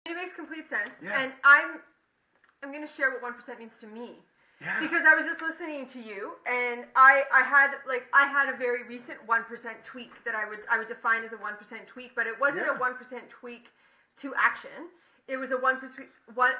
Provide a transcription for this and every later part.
It makes complete sense. Yeah. And I'm going to share what 1% means to me. Yeah. Because I was just listening to you, and I had a very recent 1% tweak that I would define as a 1% tweak, but it wasn't a 1% tweak to action. It was a 1%.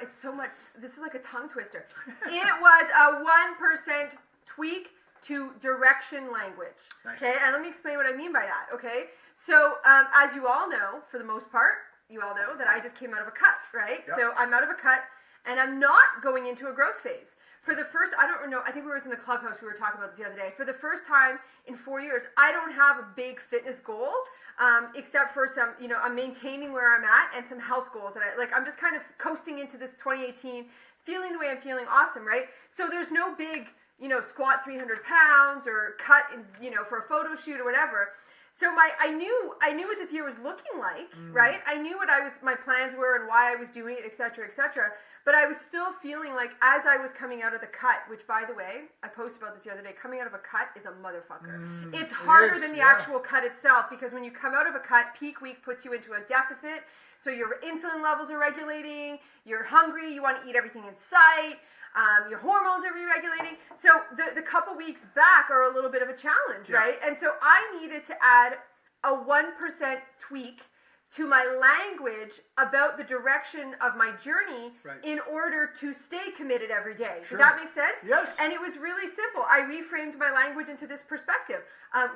It's so much. This is like a tongue twister. It was a 1% tweak to direction language. Nice. Okay, and let me explain what I mean by that. Okay, so as you all know, for the most part, you all know that I just came out of a cut, right? Yep. So I'm out of a cut, and I'm not going into a growth phase. For the first, I don't know, I think we were in the clubhouse, we were talking about this the other day. For the first time in 4 years, I don't have a big fitness goal, except for some, I'm maintaining where I'm at and some health goals. And I'm just kind of coasting into this 2018, feeling the way I'm feeling, awesome, right? So there's no big, squat 300 pounds or cut, for a photo shoot or whatever. So I knew what this year was looking like, right? I knew what my plans were and why I was doing it, et cetera, et cetera. But I was still feeling like as I was coming out of the cut, which by the way, I posted about this the other day, coming out of a cut is a motherfucker. It's harder than the actual cut itself, because when you come out of a cut, peak week puts you into a deficit. So your insulin levels are regulating, you're hungry, you want to eat everything in sight. Your hormones are re-regulating. So the couple weeks back are a little bit of a challenge, right? And so I needed to add a 1% tweak to my language about the direction of my journey in order to stay committed every day. Does that make sense? Yes. And it was really simple. I reframed my language into this perspective.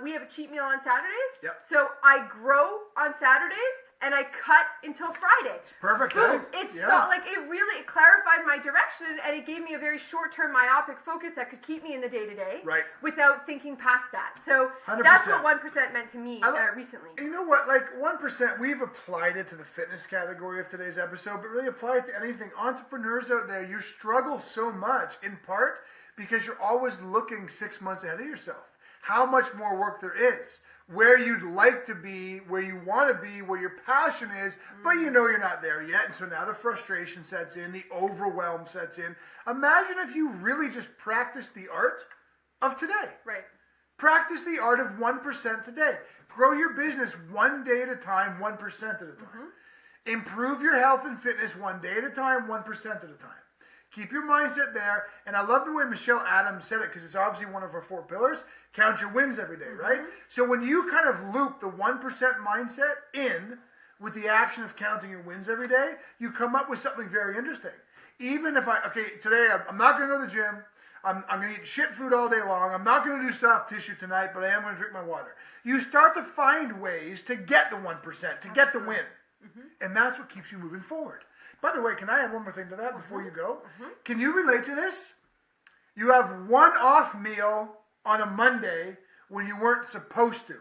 We have a cheat meal on Saturdays. Yep. So I grow on Saturdays and I cut until Friday. It's perfect. Boom. It's so, it clarified my direction, and it gave me a very short-term myopic focus that could keep me in the day-to-day without thinking past that. So 100%. That's what 1% meant to me recently. You know what? 1%, we've applied it to the fitness category of today's episode, but really apply it to anything. Entrepreneurs out there, you struggle so much, in part because you're always looking 6 months ahead of yourself. How much more work there is, where you'd like to be, where you want to be, where your passion is, but you're not there yet. And so now the frustration sets in, the overwhelm sets in. Imagine if you really just practice the art of today. Right. Practice the art of 1% today. Grow your business one day at a time, 1% at a time. Improve your health and fitness one day at a time, 1% at a time. Keep your mindset there. And I love the way Michelle Adams said it, because it's obviously one of our 4 pillars. Count your wins every day, right? So when you kind of loop the 1% mindset in with the action of counting your wins every day, you come up with something very interesting. Even if today I'm not going to go to the gym. I'm going to eat shit food all day long. I'm not going to do soft tissue tonight, but I am going to drink my water. You start to find ways to get the 1%, to get the win. And that's what keeps you moving forward. By the way, can I add one more thing to that before you go? Can you relate to this? You have one off meal on a Monday when you weren't supposed to.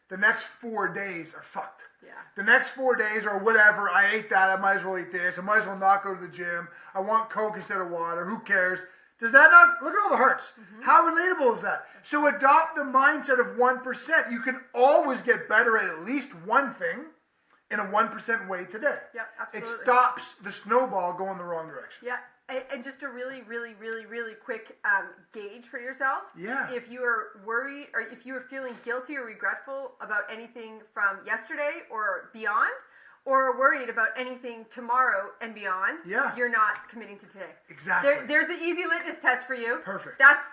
The next 4 days are fucked. Yeah. The next 4 days are whatever. I ate that. I might as well eat this. I might as well not go to the gym. I want Coke instead of water. Who cares? Does that not? Look at all the hearts. How relatable is that? So adopt the mindset of 1%. You can always get better at least one thing in a 1% way today. Yeah, absolutely. It stops the snowball going the wrong direction. Yeah. And just a really, really, really, really quick gauge for yourself. Yeah. If you are worried, or if you are feeling guilty or regretful about anything from yesterday or beyond, or worried about anything tomorrow and beyond, you're not committing to today. Exactly. There's the easy litmus test for you. Perfect. That's